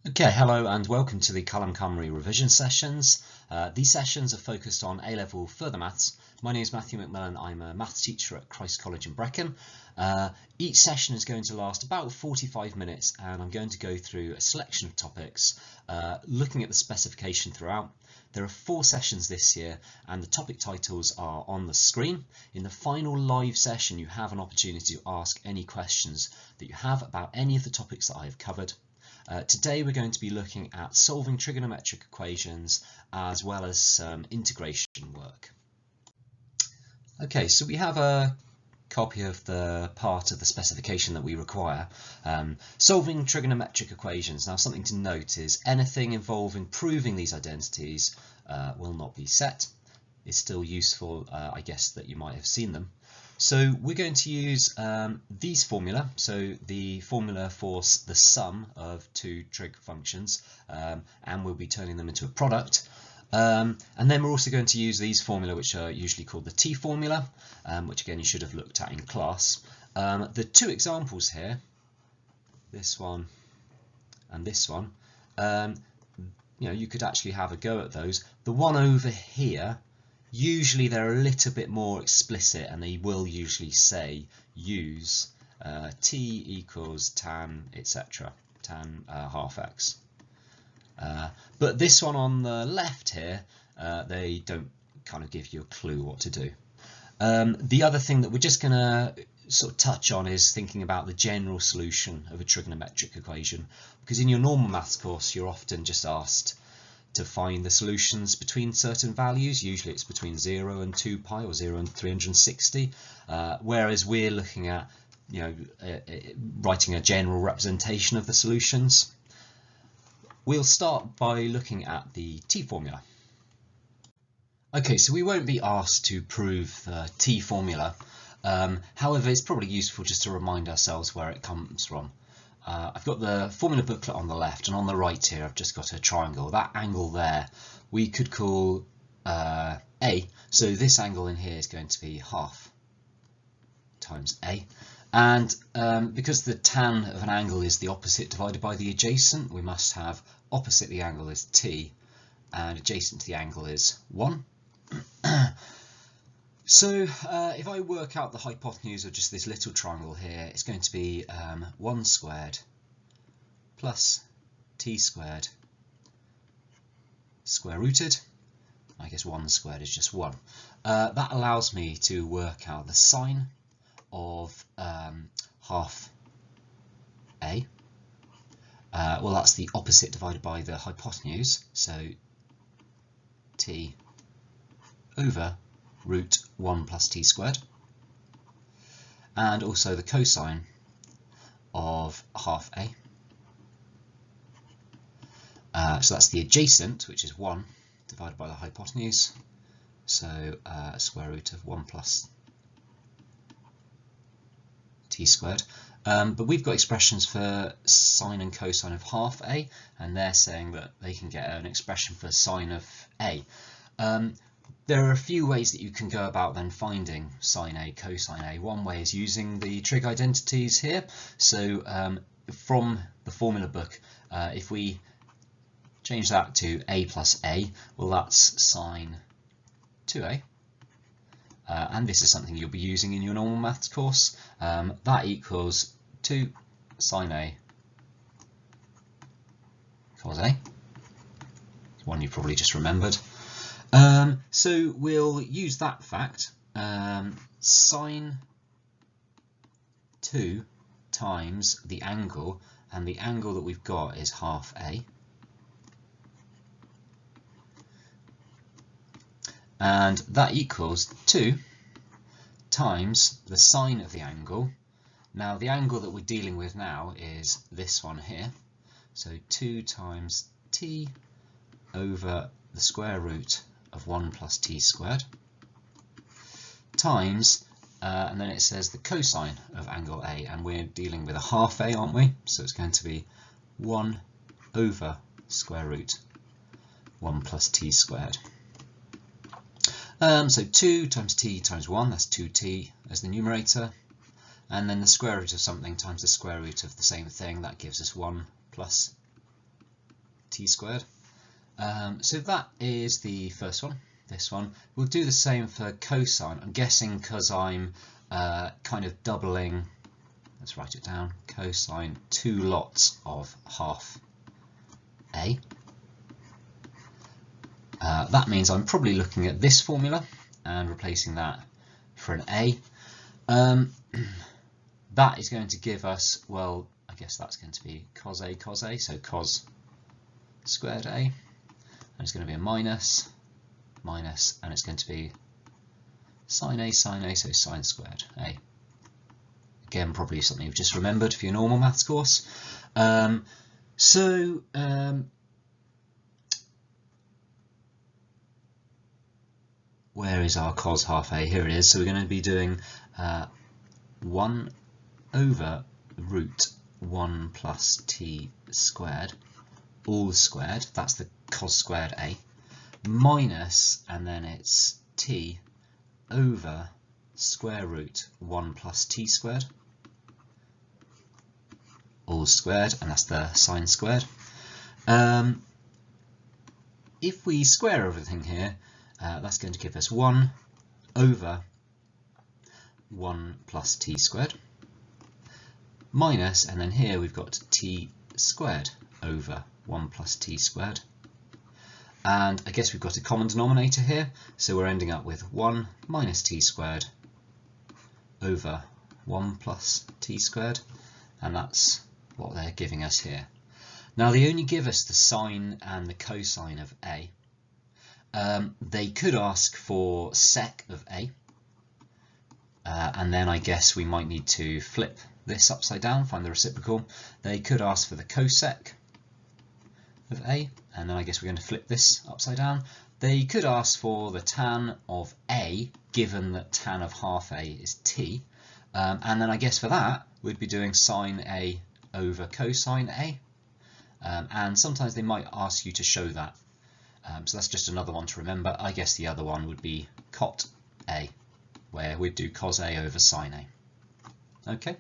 Okay, hello and welcome to the Callum Cymru revision sessions. These sessions are focused on A-level further maths. My name is Matthew McMillan. I'm a maths teacher at Christ College in Brecon. Each session is going to last about 45 minutes and I'm going to go through a selection of topics, looking at the specification throughout. There are 4 sessions this year and the topic titles are on the screen. In the final live session you have an opportunity to ask any questions that you have about any of the topics that I have covered. Today we're going to be looking at solving trigonometric equations as well as some integration work. Okay, so we have a copy of the part of the specification that we require. Solving trigonometric equations. Now something to note is anything involving proving these identities will not be set. It's still useful, I guess, that you might have seen them. So we're going to use these formula, so the formula for the sum of 2 trig functions, and we'll be turning them into a product. And then we're also going to use these formula, which are usually called the T formula, which again you should have looked at in class. The 2 examples here, this one and this one, you could actually have a go at those. The one over here, usually they're a little bit more explicit and they will usually say use t equals tan etc, tan half x. But this one on the left here, they don't kind of give you a clue what to do. The other thing that we're just going to sort of touch on is thinking about the general solution of a trigonometric equation, because in your normal maths course you're often just asked to find the solutions between certain values. Usually it's between 0 and 2 pi or 0 and 360, whereas we're looking at writing a general representation of the solutions. We'll start by looking at the T formula. Okay, so we won't be asked to prove the T formula. However, it's probably useful just to remind ourselves where it comes from. I've got the formula booklet on the left, and on the right here I've just got a triangle. That angle there we could call A, so this angle in here is going to be half times A, and because the tan of an angle is the opposite divided by the adjacent, we must have opposite the angle is T and adjacent to the angle is 1. So if I work out the hypotenuse of just this little triangle here, it's going to be 1 squared plus t squared square rooted. I guess 1 squared is just 1. That allows me to work out the sine of half a. Well, that's the opposite divided by the hypotenuse, so t over root 1 plus t squared, and also the cosine of half a. So that's the adjacent, which is 1 divided by the hypotenuse, so square root of 1 plus t squared. But we've got expressions for sine and cosine of half a, and they're saying that they can get an expression for sine of a. There are a few ways that you can go about then finding sine a, cosine a. One way is using the trig identities here. So from the formula book, if we change that to a plus a, well, that's sine 2a. And this is something you'll be using in your normal maths course. That equals 2 sine a cos a. One you probably just remembered. So we'll use that fact. Sine 2 times the angle, and the angle that we've got is half a. And that equals 2 times the sine of the angle. Now the angle that we're dealing with now is this one here. So 2 times t over the square root of 1 plus t squared times, and then it says the cosine of angle A, and we're dealing with a half a, aren't we? So it's going to be 1 over square root 1 plus t squared. So 2 times t times 1, that's 2t as the numerator, and then the square root of something times the square root of the same thing, that gives us 1 plus t squared. So that is the first one, this one. We'll do the same for cosine. I'm guessing because I'm kind of doubling, let's write it down, cosine 2 lots of half a. That means I'm probably looking at this formula and replacing that for an a. That is going to give us, well, I guess that's going to be cos a, so cos squared a. And it's going to be a minus, and it's going to be sine a, so sine squared a. Again, probably something you've just remembered for your normal maths course. Where is our cos half a? Here it is. So we're going to be doing 1 over root 1 plus t squared, all squared, that's the cos squared a, minus, and then it's t over square root 1 plus t squared, all squared, and that's the sine squared. If we square everything here, that's going to give us 1 over 1 plus t squared, minus, and then here we've got t squared over 1 plus t squared. And I guess we've got a common denominator here, so we're ending up with 1 minus t squared over 1 plus t squared, and that's what they're giving us here. Now they only give us the sine and the cosine of a. They could ask for sec of a, and then I guess we might need to flip this upside down, find the reciprocal. They could ask for the cosec of a, and then I guess we're going to flip this upside down. They could ask for the tan of a, given that tan of half a is t, and then I guess for that we'd be doing sine a over cosine a, and sometimes they might ask you to show that. So that's just another one to remember. I guess the other one would be cot a, where we'd do cos a over sine a. Okay.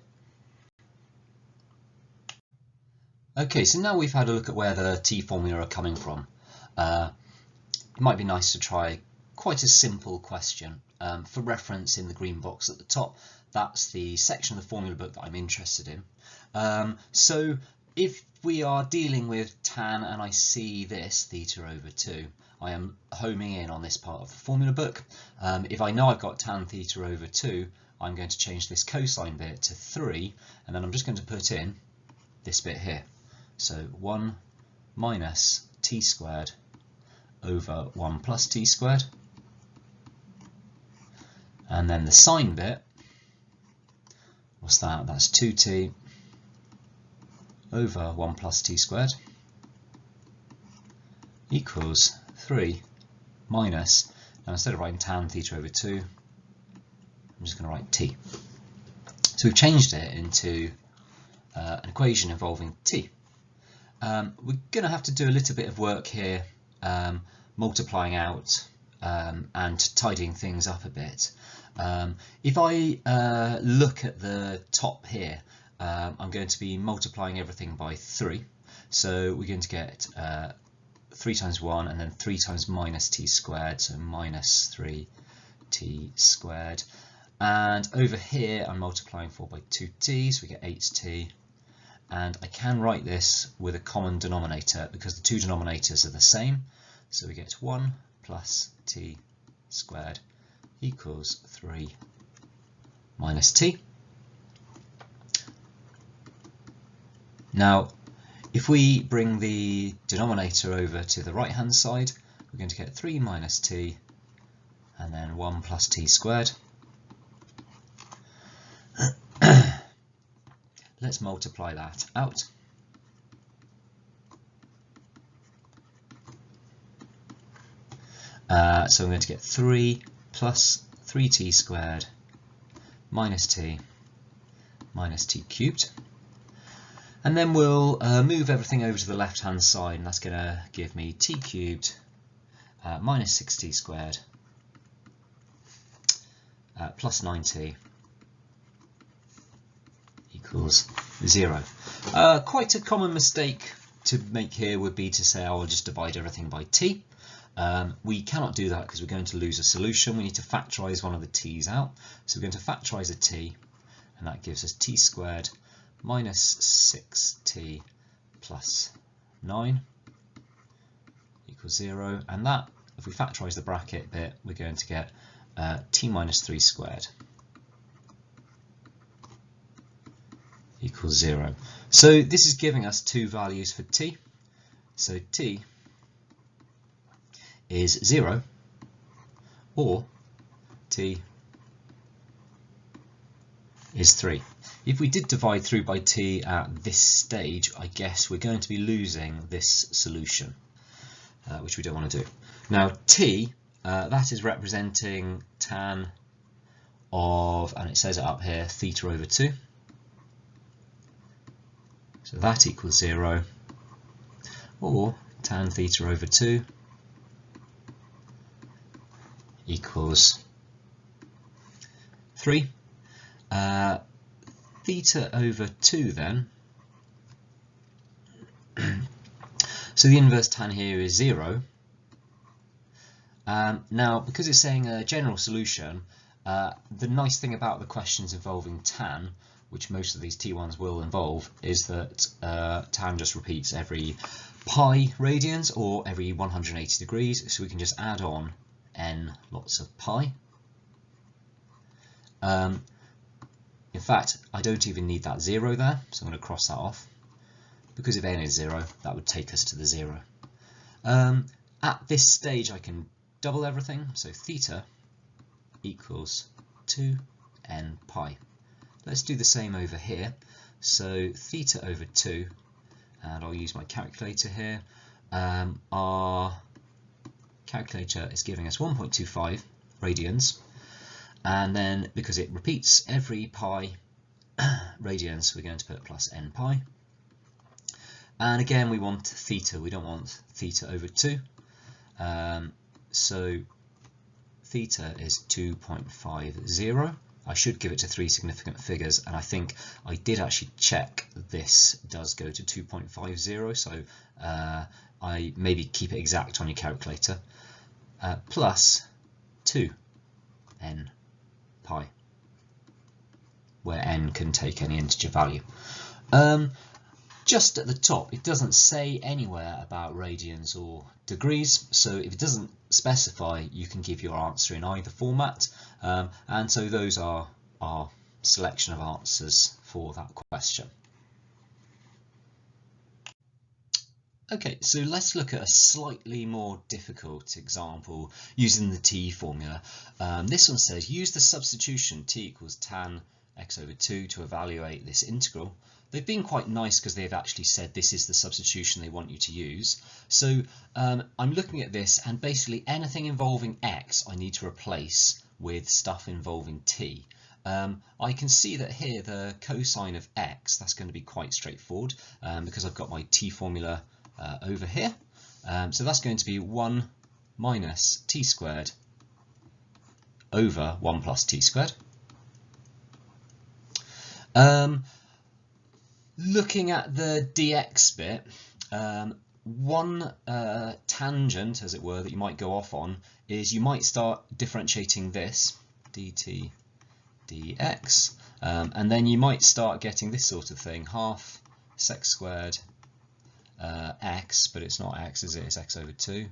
Okay, so now we've had a look at where the t formula are coming from. It might be nice to try quite a simple question. For reference, in the green box at the top, that's the section of the formula book that I'm interested in. So if we are dealing with tan and I see this, theta over 2, I am homing in on this part of the formula book. If I know I've got tan theta over 2, I'm going to change this cosine bit to 3, and then I'm just going to put in this bit here. So 1 minus t squared over 1 plus t squared. And then the sine bit, what's that? That's 2t over 1 plus t squared equals 3 minus, now instead of writing tan theta over 2, I'm just going to write t. So we've changed it into an equation involving t. We're going to have to do a little bit of work here, multiplying out and tidying things up a bit. If I look at the top here, I'm going to be multiplying everything by 3. So we're going to get 3 times 1 and then 3 times minus t squared, so minus 3t squared. And over here I'm multiplying 4 by 2t, so we get 8t. And I can write this with a common denominator because the two denominators are the same. So we get 1 plus t squared equals 3 minus t. Now, if we bring the denominator over to the right hand side, we're going to get 3 minus t and then 1 plus t squared. Let's multiply that out. So I'm going to get 3 plus 3t squared minus t cubed. And then we'll move everything over to the left hand side, and that's going to give me t cubed minus 6t squared plus 9t equals 0. Quite a common mistake to make here would be to say I'll just divide everything by t. We cannot do that because we're going to lose a solution. We need to factorise one of the t's out. So we're going to factorise a t, and that gives us t squared minus 6t plus 9 equals 0. And that, if we factorise the bracket bit, we're going to get t minus 3 squared equals 0. So this is giving us two values for t. So t is 0 or t is 3. If we did divide through by t at this stage, I guess we're going to be losing this solution, which we don't want to do. Now t, that is representing tan of, and it says it up here, theta over 2. So that equals 0, or tan theta over 2 equals 3. Theta over 2 then, so the inverse tan here is 0. Now, because it's saying a general solution, the nice thing about the questions involving tan, which most of these T1s will involve, is that tan just repeats every pi radians or every 180 degrees, so we can just add on n lots of pi. In fact, I don't even need that 0 there, so I'm going to cross that off. Because if n is 0, that would take us to the 0. At this stage, I can double everything, so theta equals 2n pi. Let's do the same over here. So theta over 2, and I'll use my calculator here. Our calculator is giving us 1.25 radians, and then because it repeats every pi radians, we're going to put plus n pi. And again, we want theta, we don't want theta over 2. So theta is 2.50. I should give it to 3 significant figures, and I think I did actually check this does go to 2.50, so I maybe keep it exact on your calculator, plus 2n pi, where n can take any integer value. Just at the top, it doesn't say anywhere about radians or degrees, so if it doesn't specify, you can give your answer in either format, and so those are our selection of answers for that question. Okay, so let's look at a slightly more difficult example using the t formula. This one says use the substitution t equals tan x over 2 to evaluate this integral. They've been quite nice because they've actually said this is the substitution they want you to use. So I'm looking at this, and basically anything involving x I need to replace with stuff involving t. I can see that here the cosine of x, that's going to be quite straightforward because I've got my t formula over here. So that's going to be 1 minus t squared over 1 plus t squared. Looking at the dx bit, one tangent, as it were, that you might go off on is you might start differentiating this, dt dx, and then you might start getting this sort of thing, half sec squared x, but it's not x, is it? It's x over 2.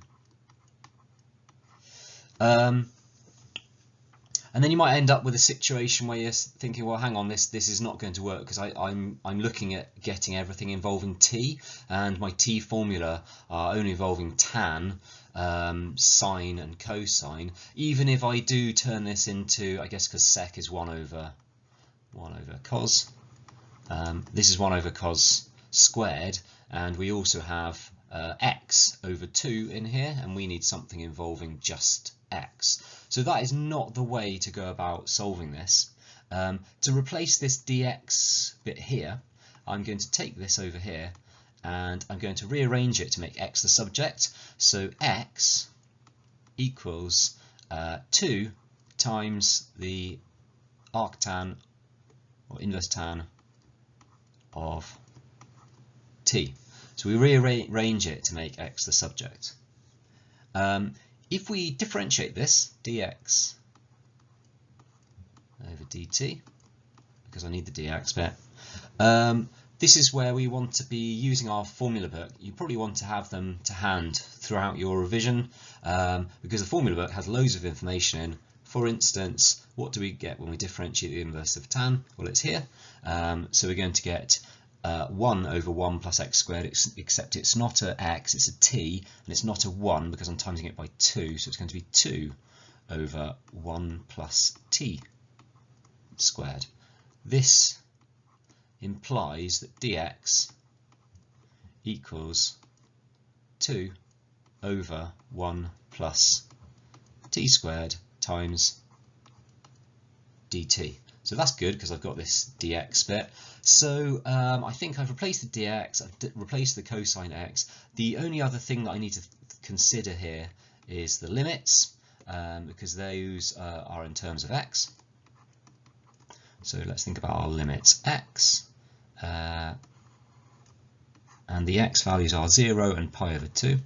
And then you might end up with a situation where you're thinking, well, hang on, this is not going to work because I'm looking at getting everything involving t, and my t formula are only involving tan, sine and cosine. Even if I do turn this into, I guess because sec is 1 over cos, this is 1 over cos squared, and we also have x over 2 in here, and we need something involving just x. So that is not the way to go about solving this. To replace this dx bit here, I'm going to take this over here and I'm going to rearrange it to make x the subject. So x equals 2 times the arctan or inverse tan of t. So So we rearrange it to make x the subject. If we differentiate this, dx over dt, because I need the dx bit, this is where we want to be using our formula book. You probably want to have them to hand throughout your revision, because the formula book has loads of information in. For instance, what do we get when we differentiate the inverse of tan? Well, it's here. So we're going to get 1 over 1 plus x squared, except it's not a x, it's a t, and it's not a 1 because I'm timesing it by 2, so it's going to be 2 over 1 plus t squared. This implies that dx equals 2 over 1 plus t squared times dt. So that's good because I've got this dx bit. So I think I've replaced the dx, I've replaced the cosine x. The only other thing that I need to consider here is the limits, because those are in terms of x. So let's think about our limits x, and the x values are 0 and pi over 2.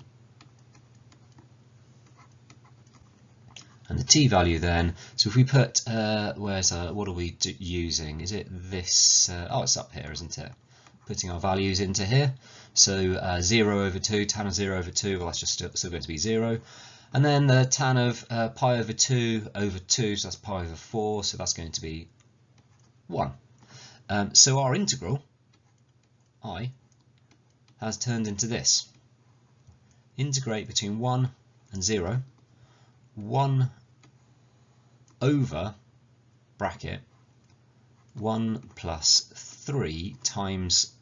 And the t value then, so if we put, what are we using? Is it this? Oh, it's up here, isn't it? Putting our values into here. So 0 over 2, tan of 0 over 2, well, that's just still going to be 0. And then the tan of pi over 2 over 2, so that's pi over 4, so that's going to be 1. So our integral, I, has turned into this. Integrate between 1 and 0. 1 over bracket 1 plus 3 times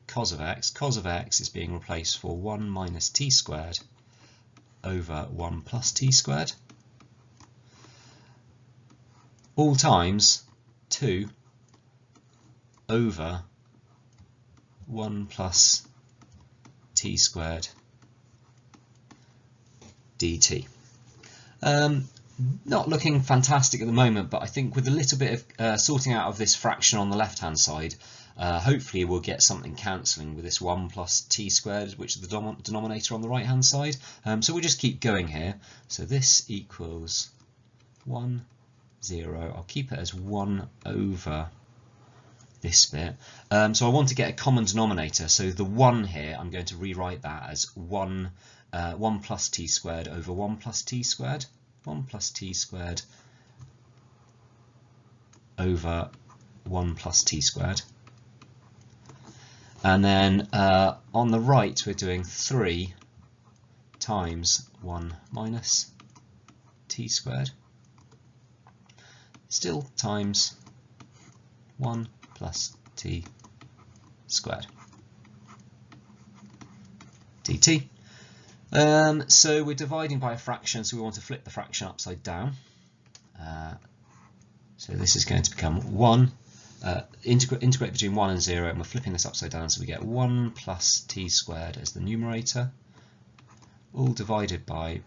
cos of x. Cos of x is being replaced for 1 minus t squared over 1 plus t squared, all times 2 over 1 plus t squared dt. Not looking fantastic at the moment, but I think with a little bit of sorting out of this fraction on the left hand side, hopefully we'll get something cancelling with this 1 plus t squared, which is the denominator on the right hand side. So we'll just keep going here. So this equals 1, 0. I'll keep it as 1 over this bit. So I want to get a common denominator. So the 1 here, I'm going to rewrite that as 1 plus t squared over 1 plus t squared. 1 plus t squared over 1 plus t squared. And then on the right we're doing 3 times 1 minus t squared, still times 1 plus t squared dt. So we're dividing by a fraction, so we want to flip the fraction upside down. So this is going to become 1, integrate between 1 and 0, and we're flipping this upside down, so we get 1 plus t squared as the numerator, all divided by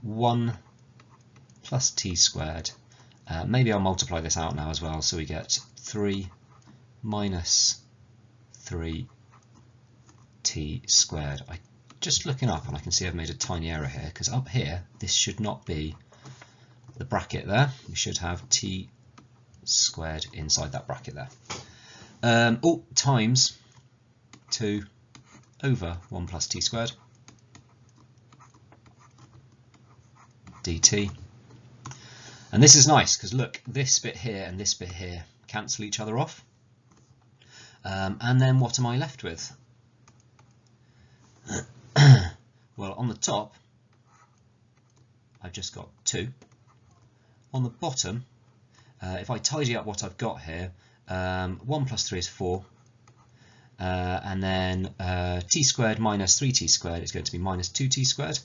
1 plus t squared. Maybe I'll multiply this out now as well, so we get 3 minus 3 t squared. I just looking up and I can see I've made a tiny error here, because up here this should not be the bracket there. We should have t squared inside that bracket there. Times 2 over 1 plus t squared dt. And this is nice because look, this bit here and this bit here cancel each other off. And then what am I left with? Well, on the top I've just got 2. On the bottom, if I tidy up what I've got here, 1 plus 3 is 4, and then t squared minus 3t squared is going to be minus 2t squared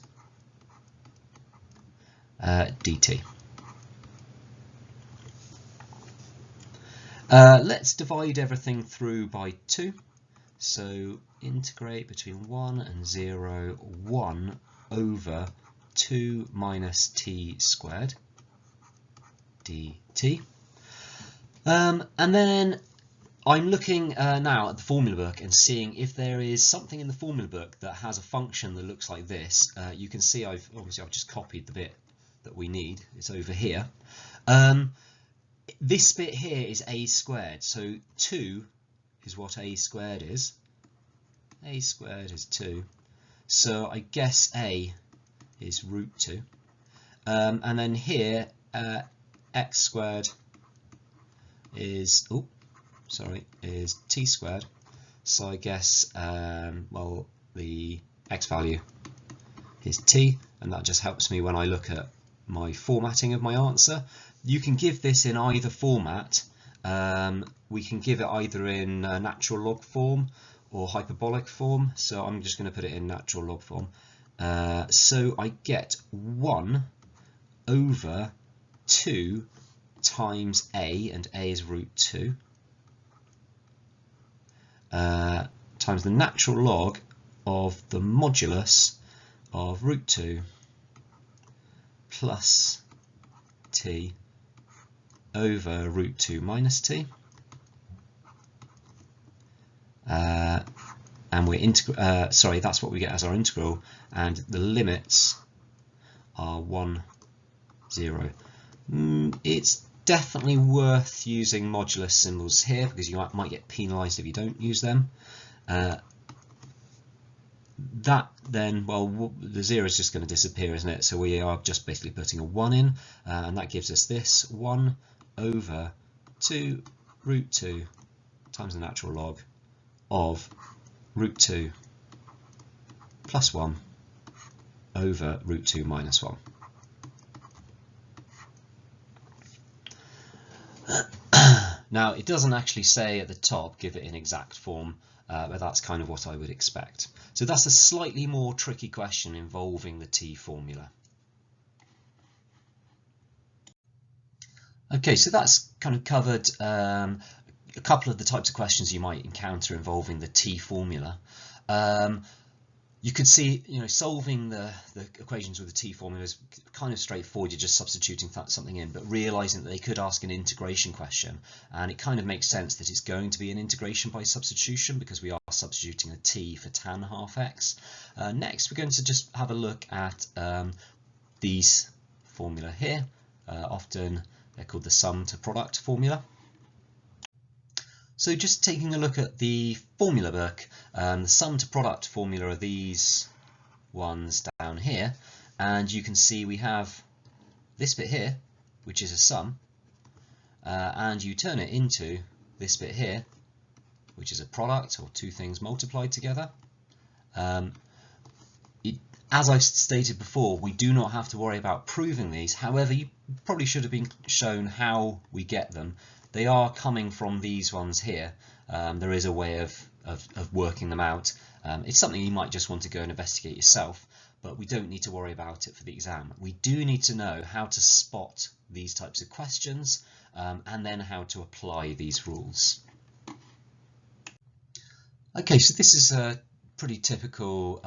dt. Let's divide everything through by 2. So integrate between 1 and 0, 1 over 2 minus t squared dt. And then I'm looking now at the formula book and seeing if there is something in the formula book that has a function that looks like this. You can see I've just copied the bit that we need. It's over here. This bit here is a squared, so 2 is what a squared is. A squared is 2, so I guess a is root 2. And then here x squared is is t squared, so I guess well, the x value is t, and that just helps me when I look at my formatting of my answer. You can give this in either format. We can give it either in natural log form or hyperbolic form, so I'm just going to put it in natural log form. So I get 1 over 2 times a, and a is root 2, times the natural log of the modulus of root 2 plus t over root 2 minus t. And we're that's what we get as our integral, and the limits are 1, 0. It's definitely worth using modulus symbols here because you might get penalised if you don't use them. That then, well, the 0 is just going to disappear, isn't it? So we are just basically putting a 1 in, and that gives us this 1 over 2 root 2 times the natural log of root 2 plus 1 over root 2 minus 1. Now, it doesn't actually say at the top, give it in exact form, but that's kind of what I would expect. So that's a slightly more tricky question involving the t formula. Okay, so that's kind of covered a couple of the types of questions you might encounter involving the t formula. You could see, solving the equations with the t formula is kind of straightforward. You're just substituting something in, but realizing that they could ask an integration question, and it kind of makes sense that it's going to be an integration by substitution because we are substituting a t for tan half x. Next, we're going to just have a look at these formula here. Often they're called the sum to product formula. So just taking a look at the formula book, the sum to product formula are these ones down here, and you can see we have this bit here, which is a sum, and you turn it into this bit here, which is a product, or two things multiplied together. As I've stated before, we do not have to worry about proving these. However, you probably should have been shown how we get them. They are coming from these ones here. There is a way of working them out. It's something you might just want to go and investigate yourself, but we don't need to worry about it for the exam. We do need to know how to spot these types of questions and then how to apply these rules. Okay, so this is a pretty typical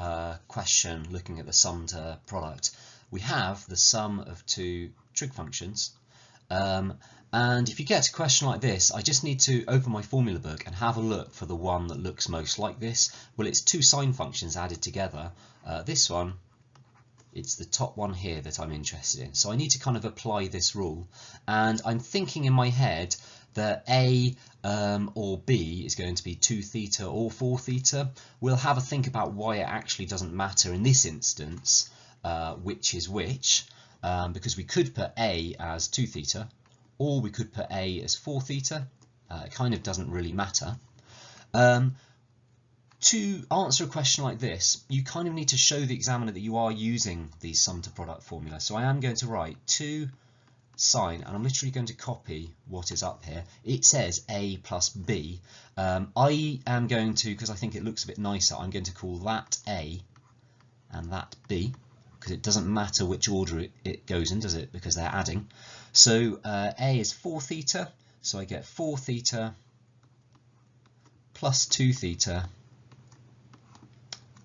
question looking at the sum to product. We have the sum of two trig functions. And if you get a question like this, I just need to open my formula book and have a look for the one that looks most like this. Well, it's two sine functions added together. This one, it's the top one here that I'm interested in. So I need to kind of apply this rule. And I'm thinking in my head that A or B is going to be 2 theta or 4 theta. We'll have a think about why it actually doesn't matter in this instance, which is which, because we could put A as 2 theta, or we could put A as 4 theta. It kind of doesn't really matter. To answer a question like this, you kind of need to show the examiner that you are using the sum to product formula. So I am going to write 2 sine, and I'm literally going to copy what is up here. It says A plus B. I am going to, because I think it looks a bit nicer, I'm going to call that A and that B, because it doesn't matter which order it goes in, does it? Because they're adding. So A is 4 theta, so I get 4 theta plus 2 theta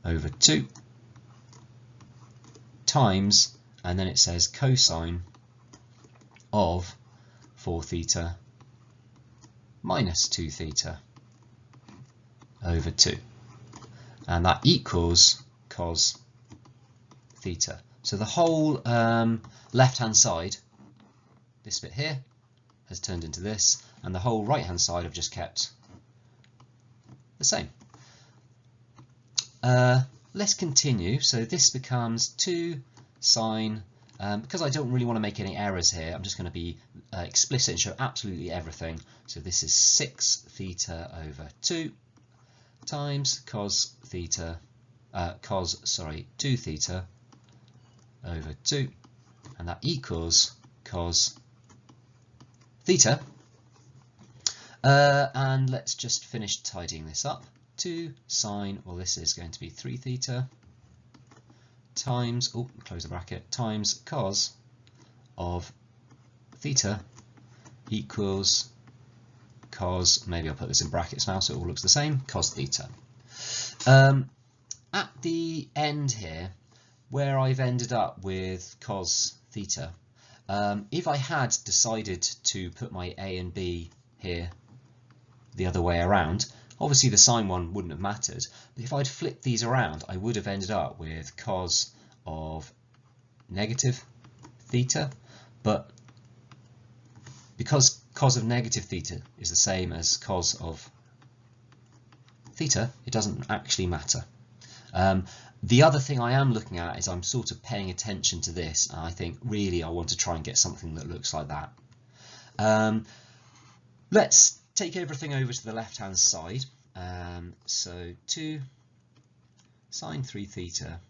over 2 times, and then it says cosine of 4 theta minus 2 theta. over 2. And that equals cos theta. So the whole left-hand side, this bit here, has turned into this, and the whole right-hand side I've just kept the same. Let's continue. So this becomes 2 sine, because I don't really want to make any errors here, I'm just going to be explicit and show absolutely everything. So this is 6 theta over 2 times cos theta, 2 theta over 2, and that equals cos theta. And let's just finish tidying this up. 2 sine, well this is going to be 3 theta times, oh, close the bracket, times cos of theta equals cos, maybe I'll put this in brackets now so it all looks the same, cos theta. At the end here, where I've ended up with cos theta, if I had decided to put my a and b here the other way around, obviously the sine one wouldn't have mattered, but if I'd flipped these around I would have ended up with cos of negative theta, but because cos of negative theta is the same as cos of theta, it doesn't actually matter. The other thing I am looking at is I'm sort of paying attention to this, and I think really I want to try and get something that looks like that. Let's take everything over to the left hand side. So 2 sine 3 theta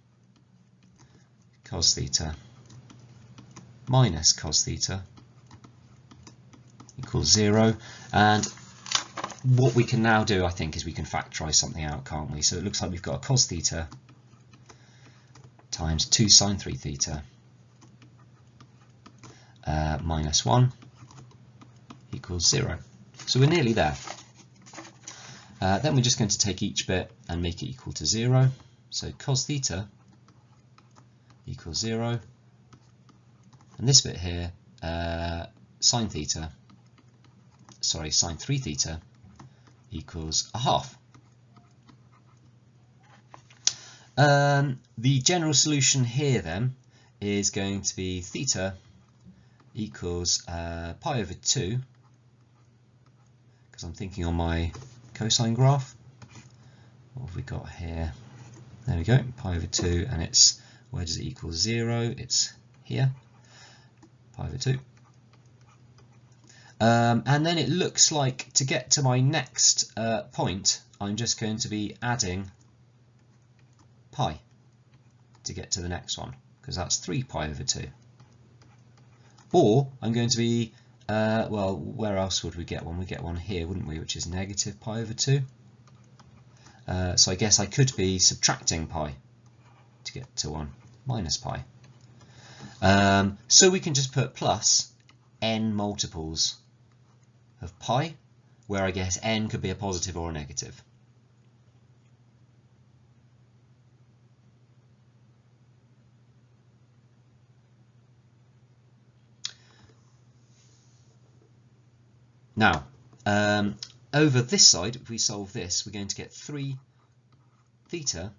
cos theta minus cos theta equals 0, and what we can now do, I think, is we can factorise something out, can't we? So it looks like we've got a cos theta times 2 sine 3 theta minus 1 equals 0. So we're nearly there. Then we're just going to take each bit and make it equal to 0. So cos theta equals 0. And this bit here, sine 3 theta equals a half. The general solution here then is going to be theta equals pi over 2, because I'm thinking on my cosine graph. What have we got here? There we go, pi over 2, and it's, where does it equal 0? It's here, pi over 2. And then it looks like to get to my next point, I'm just going to be adding pi to get to the next one, because that's 3 pi over 2. Or I'm going to be, well, where else would we get one? We get one here, wouldn't we, which is negative pi over 2. So I guess I could be subtracting pi to get to 1, minus pi. So we can just put plus n multiples of pi, where I guess n could be a positive or a negative. Now, over this side, if we solve this, we're going to get 3 theta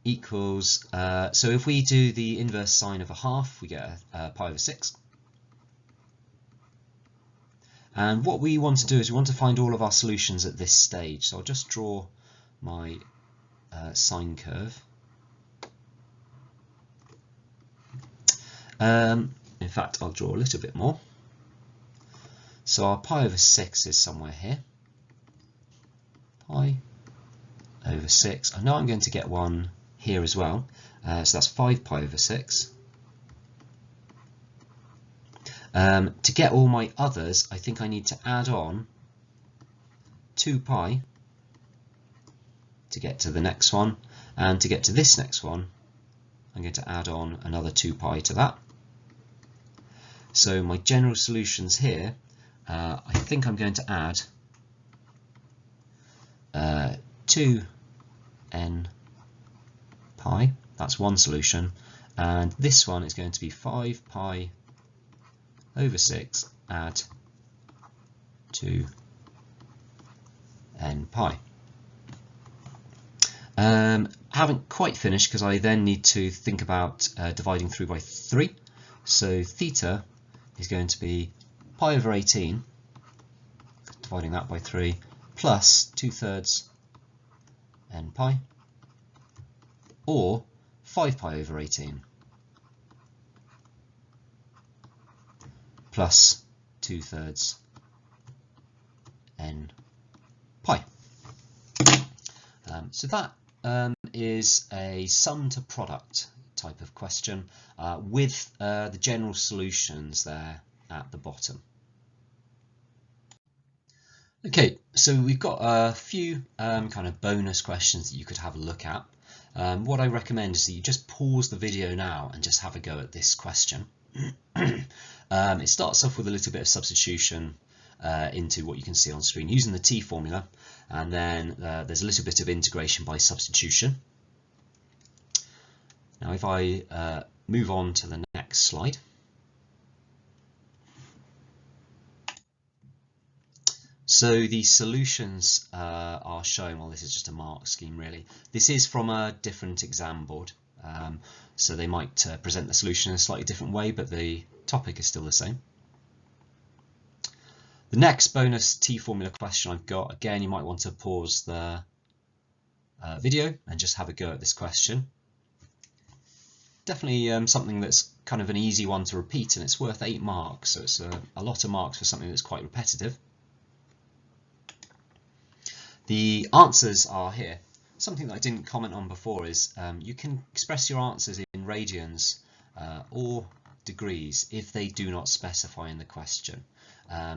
equals, so if we do the inverse sine of a half, we get pi over 6. And what we want to do is we want to find all of our solutions at this stage. So I'll just draw my sine curve. In fact, I'll draw a little bit more. So our pi over 6 is somewhere here. Pi over 6. I know I'm going to get one here as well. So that's 5 pi over 6. To get all my others, I think I need to add on 2 pi to get to the next one. And to get to this next one, I'm going to add on another 2 pi to that. So my general solutions here, I think I'm going to add 2n pi, that's one solution, and this one is going to be 5 pi over 6 add 2n n pi. Haven't quite finished because I then need to think about dividing through by 3. So theta is going to be pi over 18, dividing that by 3, plus 2/3 n pi, or 5 pi over 18, plus 2/3 n pi. So that is a sum to product type of question with the general solutions there at the bottom. Okay, so we've got a few kind of bonus questions that you could have a look at. What I recommend is that you just pause the video now and just have a go at this question. It starts off with a little bit of substitution into what you can see on screen using the T formula, and then there's a little bit of integration by substitution. Now if I move on to the next slide. So the solutions are shown, well, this is just a mark scheme really. This is from a different exam board, so they might present the solution in a slightly different way, but the topic is still the same. The next bonus T formula question I've got, again, you might want to pause the video and just have a go at this question. Definitely something that's kind of an easy one to repeat, and it's worth 8 marks, so it's a lot of marks for something that's quite repetitive. The answers are here. Something that I didn't comment on before is you can express your answers in radians or degrees if they do not specify in the question.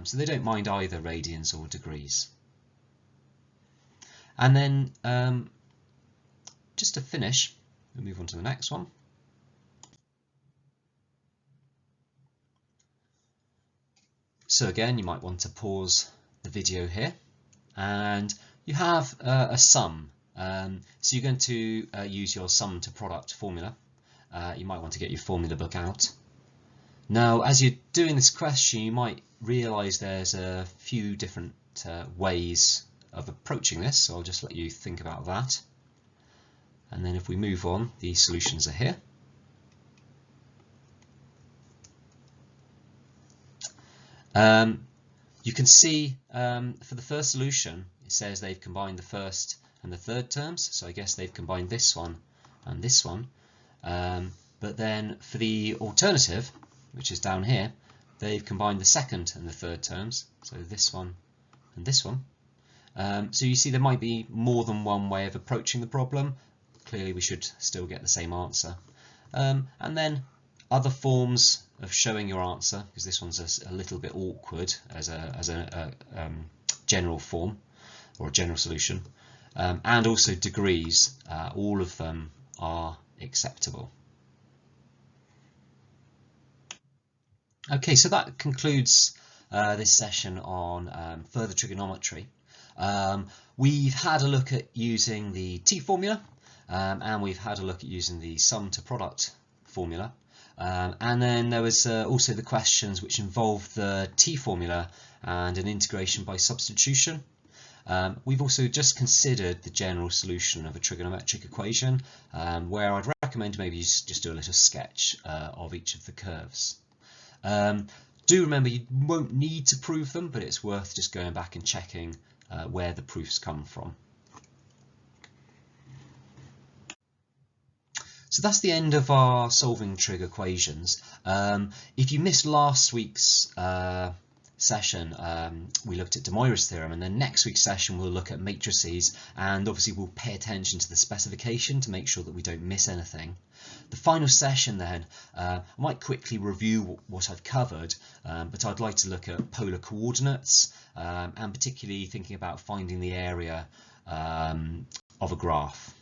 So they don't mind either radians or degrees. And then just to finish, we'll move on to the next one. So again, you might want to pause the video here, and you have a sum. So you're going to use your sum to product formula. You might want to get your formula book out. Now, as you're doing this question, you might realise there's a few different ways of approaching this, so I'll just let you think about that. And then if we move on, the solutions are here. You can see for the first solution, it says they've combined the first and the third terms, so I guess they've combined this one and this one. But then for the alternative, which is down here, they've combined the second and the third terms, so this one and this one. So you see there might be more than one way of approaching the problem. Clearly we should still get the same answer. And then other forms of showing your answer, because this one's a little bit awkward as a general form or a general solution, and also degrees, all of them are acceptable. Okay, so that concludes this session on further trigonometry. We've had a look at using the T formula, and we've had a look at using the sum to product formula. And then there was also the questions which involved the T formula and an integration by substitution. We've also just considered the general solution of a trigonometric equation, where I'd recommend maybe you just do a little sketch of each of the curves. Do remember you won't need to prove them, but it's worth just going back and checking where the proofs come from. So that's the end of our solving trig equations. If you missed last week's session, we looked at De Moivre's theorem, and then next week's session we'll look at matrices, and obviously we'll pay attention to the specification to make sure that we don't miss anything. The final session then, I might quickly review what I've covered, but I'd like to look at polar coordinates, and particularly thinking about finding the area of a graph.